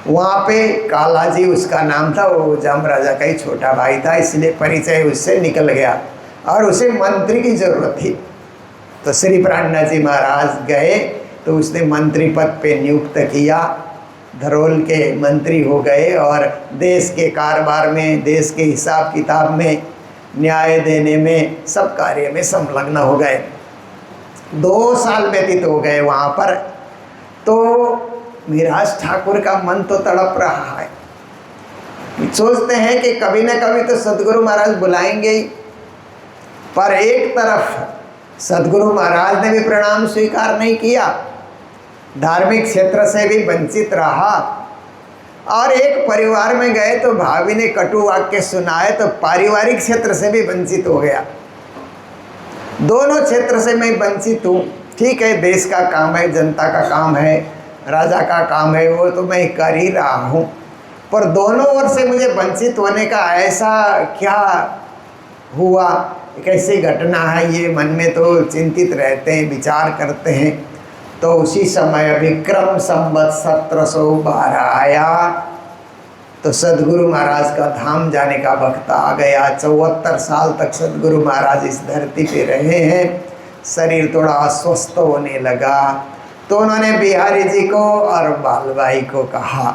वहाँ पे काला जी उसका नाम था, वो जाम राजा का ही छोटा भाई था, इसलिए परिचय उससे निकल गया और उसे मंत्री की ज़रूरत थी। तो श्री प्राणनाथ जी महाराज गए तो उसने मंत्री पद पे नियुक्त किया, धरोल के मंत्री हो गए और देश के कारोबार में, देश के हिसाब किताब में, न्याय देने में, सब कार्य में संलग्न हो गए। 2 साल व्यतीत हो गए वहाँ पर। तो मेराज ठाकुर का मन तो तड़प रहा है, सोचते हैं कि कभी न कभी तो सदगुरु महाराज बुलाएंगे ही, पर एक तरफ सदगुरु महाराज ने भी प्रणाम स्वीकार नहीं किया, धार्मिक क्षेत्र से भी वंचित रहा, और एक परिवार में गए तो भाभी ने कटु वाक्य सुनाए तो पारिवारिक क्षेत्र से भी वंचित हो गया। दोनों क्षेत्र से मैं वंचित हूँ। ठीक है, देश का काम है, जनता का काम है, राजा का काम है, वो तो मैं कर ही रहा हूँ, पर दोनों ओर से मुझे वंचित होने का ऐसा क्या हुआ, कैसी घटना है, ये मन में तो चिंतित रहते हैं, विचार करते हैं। तो उसी समय विक्रम संवत 1712 आया तो सदगुरु महाराज का धाम जाने का वक्त आ गया। 74 साल तक सदगुरु महाराज इस धरती पे रहे हैं। शरीर थोड़ा अस्वस्थ होने लगा तो उन्होंने बिहारी जी को और बालबाई को कहा,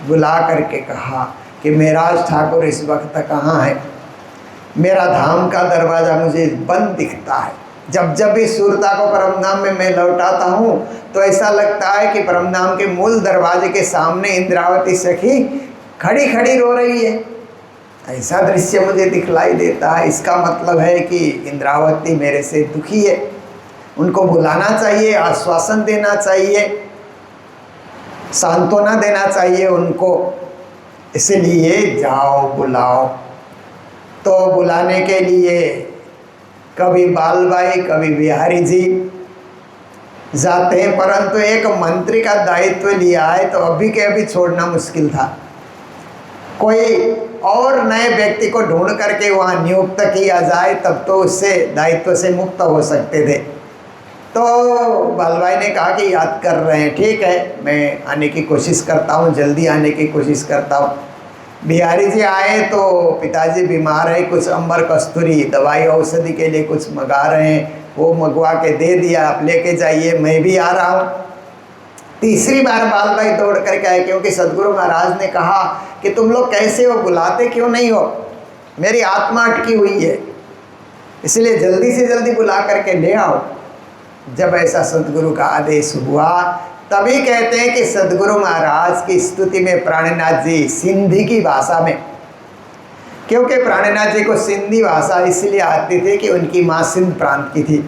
बुला करके कहा कि मेराज ठाकुर इस वक्त कहाँ है? मेरा धाम का दरवाज़ा मुझे बंद दिखता है। जब जब भी सूरता को परमधाम में मैं लौटाता हूँ तो ऐसा लगता है कि परमधाम के मूल दरवाजे के सामने इंद्रावती सखी खड़ी खड़ी रो रही है, ऐसा दृश्य मुझे दिखलाई देता है। इसका मतलब है कि इंद्रावती मेरे से दुखी है, उनको बुलाना चाहिए, आश्वासन देना चाहिए, सांत्वना देना चाहिए उनको, इसलिए जाओ बुलाओ। तो बुलाने के लिए कभी बालबाई, कभी बिहारी जी जाते हैं, परंतु एक मंत्री का दायित्व लिया है तो अभी के अभी छोड़ना मुश्किल था। कोई और नए व्यक्ति को ढूंढ करके वहाँ नियुक्त किया जाए तब तो उससे दायित्व से मुक्त हो सकते थे। तो बाल भाई ने कहा कि याद कर रहे हैं, ठीक है मैं आने की कोशिश करता हूँ, जल्दी आने की कोशिश करता हूँ। बिहारी जी आए तो पिताजी बीमार है, कुछ अंबर कस्तूरी दवाई औषधि के लिए कुछ मंगा रहे हैं, वो मंगवा के दे दिया, आप लेके जाइए, मैं भी आ रहा हूँ। तीसरी बार बाल भाई दौड़ करके आए, क्योंकि सदगुरु महाराज ने कहा कि तुम लोग कैसे हो, बुलाते क्यों नहीं हो, मेरी आत्मा अटकी हुई है, इसलिए जल्दी से जल्दी बुला करके ले आओ। जब ऐसा सदगुरु का आदेश हुआ तभी कहते हैं कि सदगुरु महाराज की स्तुति में प्राणनाथ जी सिंधी की भाषा में, क्योंकि प्राणनाथ जी को सिंधी भाषा इसलिए आती थी कि उनकी माँ सिंध प्रांत की थी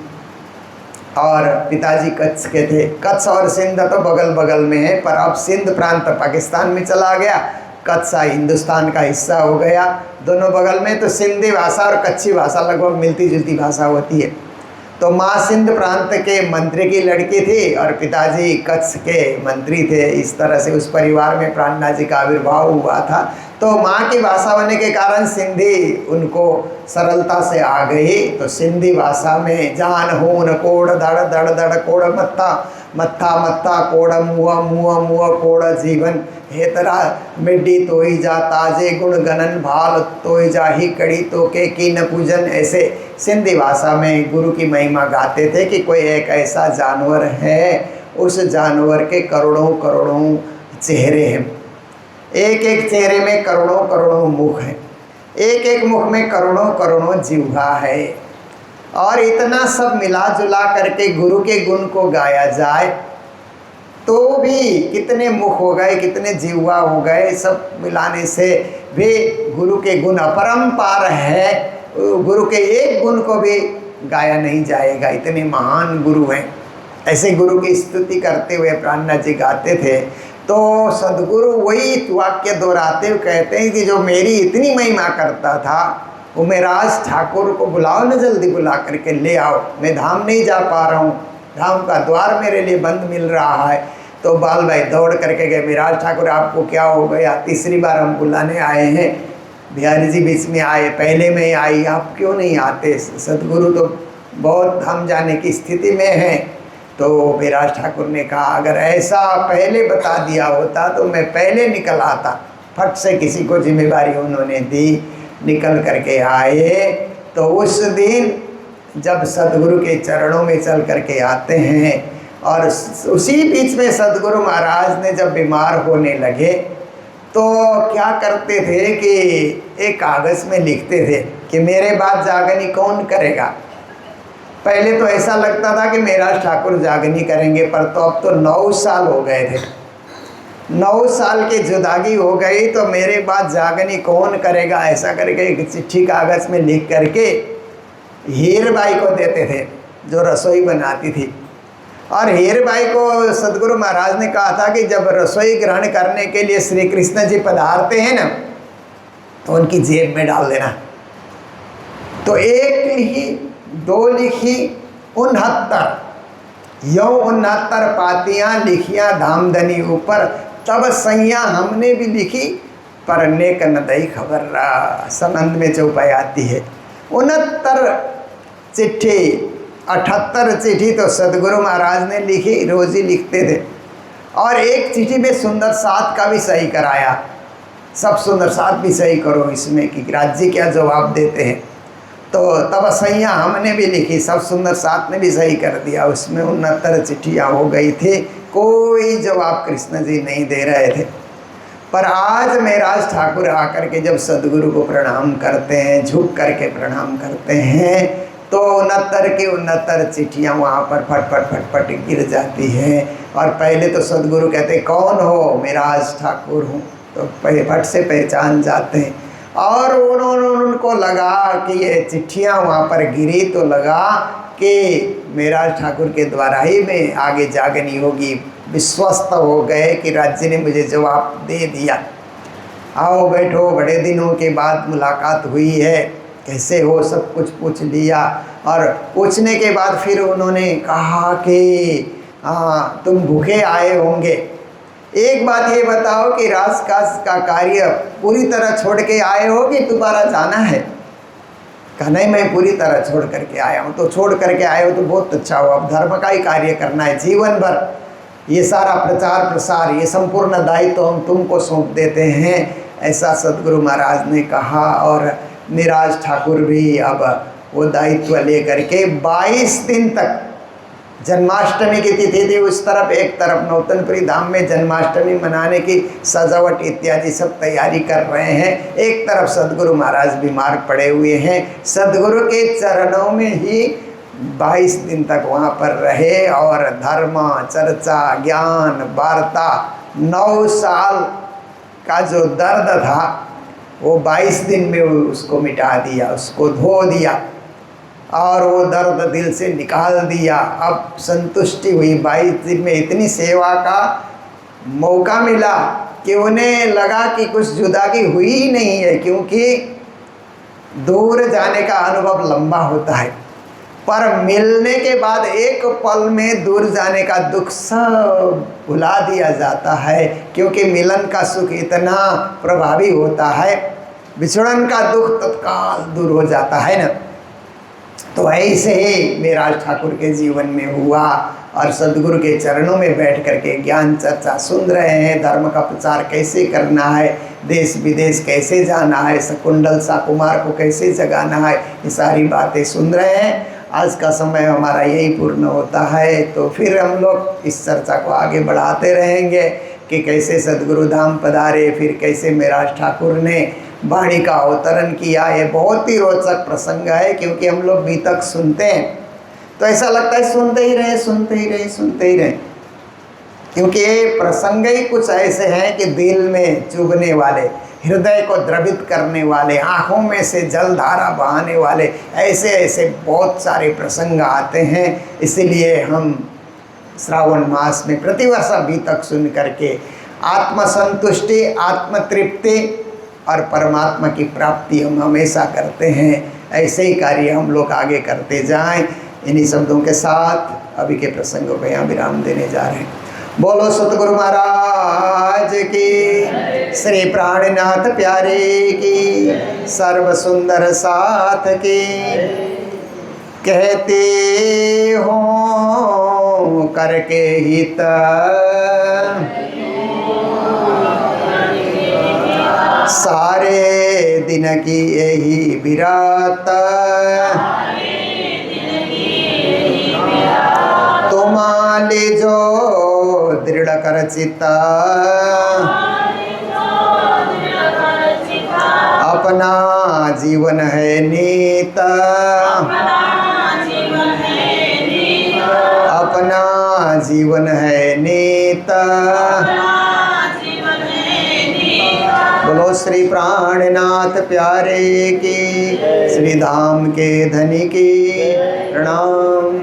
और पिताजी कच्छ के थे। कच्छ और सिंध तो बगल बगल में है, पर अब सिंध प्रांत पाकिस्तान में चला गया, कच्छ हिंदुस्तान का हिस्सा हो गया, दोनों बगल में। तो सिंधी भाषा और कच्छी भाषा लगभग मिलती जुलती भाषा होती है। तो माँ सिंध प्रांत के मंत्री की लड़की थी और पिताजी कच्छ के मंत्री थे। इस तरह से उस परिवार में प्राणनाथ जी का आविर्भाव हुआ था। तो माँ की भाषा होने के कारण सिंधी उनको सरलता से आ गई। तो सिंधी भाषा में जान हून कोड़ धड़ धड़ धड़ कोड़ मत्था मत्था मत्था कोड़ मुआ मुआ मुआ कोड़ जीवन हेतरा मिड्डी तो ही जा ताजे गुण गणन भाल तो ही जा ही कड़ी तो के न पूजन। ऐसे सिंधी भाषा में गुरु की महिमा गाते थे कि कोई एक ऐसा जानवर है, उस जानवर के करोड़ों करोड़ों चेहरे हैं, एक एक चेहरे में करोड़ों करोड़ों मुख हैं, एक एक मुख में करोड़ों करोड़ों जिह्वा है। और इतना सब मिला जुला करके गुरु के गुण को गाया जाए तो भी कितने मुख हो गए, कितने जिह्वा हो गए, सब मिलाने से भी गुरु के गुण अपरंपार है। गुरु के एक गुण को भी गाया नहीं जाएगा, इतने महान गुरु हैं। ऐसे गुरु की स्तुति करते हुए प्राणनाथ जी गाते थे। तो सदगुरु वही वाक्य दोहराते हुए कहते हैं कि जो मेरी इतनी महिमा करता था वो मेराज ठाकुर को बुलाओ ना, जल्दी बुला करके ले आओ, मैं धाम नहीं जा पा रहा हूँ, धाम का द्वार मेरे लिए बंद मिल रहा है। तो बाल भाई दौड़ करके गए, मेराज ठाकुर आपको क्या हो गया, तीसरी बार हम बुलाने आए हैं। बिहारी जी बीच में आए, पहले में आई, आप क्यों नहीं आते, सदगुरु तो बहुत धाम जाने की स्थिति में हैं। तो बिराज ठाकुर ने कहा अगर ऐसा पहले बता दिया होता तो मैं पहले निकल आता। फट से किसी को जिम्मेदारी उन्होंने दी, निकल करके आए। तो उस दिन जब सदगुरु के चरणों में चल करके आते हैं और उसी बीच में सदगुरु महाराज ने जब बीमार होने लगे तो क्या करते थे कि एक कागज़ में लिखते थे कि मेरे बाद जागनी कौन करेगा। पहले तो ऐसा लगता था कि मेराज ठाकुर जागनी करेंगे, पर तो अब तो 9 साल हो गए थे, 9 साल की जुदागी हो गई, तो मेरे बाद जागनी कौन करेगा। ऐसा करके एक चिट्ठी कागज़ में लिख करके हीरबाई को देते थे जो रसोई बनाती थी। और हीरबाई को सदगुरु महाराज ने कहा था कि जब रसोई ग्रहण करने के लिए श्री कृष्ण जी पधारते हैं ना तो उनकी जेब में डाल देना। तो एक लिखी, 2 लिखी, 69 यो 69 पातियाँ लिखियाँ धामधनी ऊपर, तब सैया हमने भी लिखी पर नेक न दई खबर रहा। संबंध में चौपाई आती है 69 चिट्ठी, 78 चिट्ठी तो सदगुरु महाराज ने लिखी, रोज़ ही लिखते थे। और एक चिट्ठी में सुंदर साथ का भी सही कराया, सब सुंदर साथ भी सही करो इसमें कि राज्य क्या जवाब देते हैं। तो तब सैया हमने भी लिखी, सब सुंदर साथ ने भी सही कर दिया। उसमें 69 चिट्ठियाँ हो गई थी, कोई जवाब कृष्ण जी नहीं दे रहे थे। पर आज मेराज ठाकुर आकर के जब सदगुरु को प्रणाम करते हैं, झुक करके प्रणाम करते हैं, तो 69 की 69 चिट्ठियाँ वहाँ पर फट फट फट फट गिर जाती हैं। और पहले तो सदगुरु कहते कौन हो, मेराज ठाकुर हूँ, तो फट से पहचान जाते हैं। और उनको लगा कि ये चिट्ठियाँ वहाँ पर गिरी तो लगा कि मेराज ठाकुर के द्वारा ही मैं आगे जागनी होगी। विश्वस्त हो गए कि राज्य ने मुझे जवाब दे दिया। आओ बैठो, बड़े दिनों के बाद मुलाकात हुई है, कैसे हो, सब कुछ पूछ लिया। और पूछने के बाद फिर उन्होंने कहा कि हाँ तुम भूखे आए होंगे, एक बात ये बताओ कि राजकाज का कार्य पूरी तरह छोड़ के आए हो कि दोबारा जाना है? कहा नहीं, मैं पूरी तरह छोड़ करके आया हूँ। तो छोड़ करके आए हो तो बहुत अच्छा हो, अब धर्म का ही कार्य करना है जीवन भर। ये सारा प्रचार प्रसार, ये संपूर्ण दायित्व तो हम तुमको सौंप देते हैं, ऐसा सदगुरु महाराज ने कहा। और निराज ठाकुर भी अब वो दायित्व लेकर के 22 दिन तक, जन्माष्टमी की तिथि थी उस तरफ, एक तरफ नौतनपुरी धाम में जन्माष्टमी मनाने की सजावट इत्यादि सब तैयारी कर रहे हैं, एक तरफ सदगुरु महाराज बीमार पड़े हुए हैं। सदगुरु के चरणों में ही 22 दिन तक वहाँ पर रहे और धर्म चर्चा ज्ञान वार्ता 9 साल का जो दर्द था वो 22 दिन में उसको मिटा दिया, उसको धो दिया और वो दर्द दिल से निकाल दिया। अब संतुष्टि हुई, 22 दिन में इतनी सेवा का मौका मिला कि उन्हें लगा कि कुछ जुदाई हुई ही नहीं है, क्योंकि दूर जाने का अनुभव लंबा होता है, पर मिलने के बाद एक पल में दूर जाने का दुख सब भुला दिया जाता है, क्योंकि मिलन का सुख इतना प्रभावी होता है, विछड़न का दुख तत्काल दूर हो जाता है ना। तो ऐसे ही निराज ठाकुर के जीवन में हुआ और सदगुरु के चरणों में बैठ करके ज्ञान चर्चा सुन रहे हैं, धर्म का प्रचार कैसे करना है, देश विदेश कैसे जाना है, शकुंडल साकुमार को कैसे जगाना है, ये सारी बातें सुन रहे हैं। आज का समय हमारा यही पूर्ण होता है, तो फिर हम लोग इस चर्चा को आगे बढ़ाते रहेंगे कि कैसे सदगुरु धाम पधारे, फिर कैसे निराज ठाकुर ने वाणी का अवतरण किया। ये बहुत ही रोचक प्रसंग है, क्योंकि हम लोग भी तक सुनते हैं तो ऐसा लगता है सुनते ही रहे सुनते ही रहे सुनते ही रहे, क्योंकि ये प्रसंग ही कुछ ऐसे हैं कि दिल में चुभने वाले, हृदय को द्रवित करने वाले, आँखों में से जलधारा बहाने वाले, ऐसे ऐसे बहुत सारे प्रसंग आते हैं। इसीलिए हम श्रावण मास में प्रतिवर्ष अभी तक सुन करके आत्मसंतुष्टि, आत्मतृप्ति और परमात्मा की प्राप्ति हम हमेशा करते हैं। ऐसे ही कार्य हम लोग आगे करते जाएं। इन्हीं शब्दों के साथ अभी के प्रसंगों को यहाँ विराम देने जा रहे हैं। बोलो सतगुरु महाराज की, श्री प्राणनाथ प्यारे की, सर्व सुंदर साथ की। कहते हो करके हित, सारे दिन की यही विरात, तुम्हारे जो दृढ़ कर चित्ता, अपना जीवन है नीत, अपना जीवन है नीत। बोलो श्री प्राणनाथ प्यारे की, श्री धाम के धनी की प्रणाम।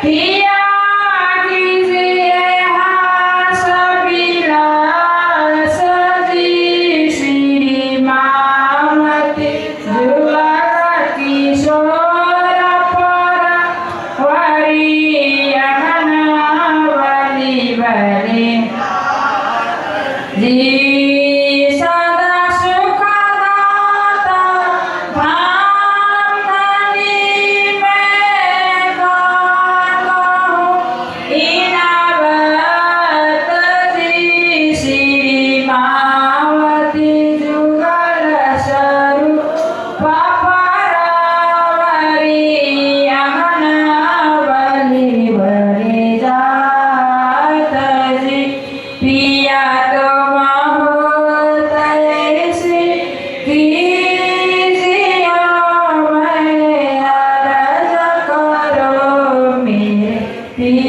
पिया कीजिए हास विलास जी श्री मामती जुगल किशोर पर वरियहनावली बली जी सदा सुखदाता धामधनी मैं गाऊं इनावत जी श्री मावती जुगल स्वरूप परवरी अमनावली बलि जात जी पिया तुम हो तैसी कीजिए मैं अर्ज करो मेरे पिया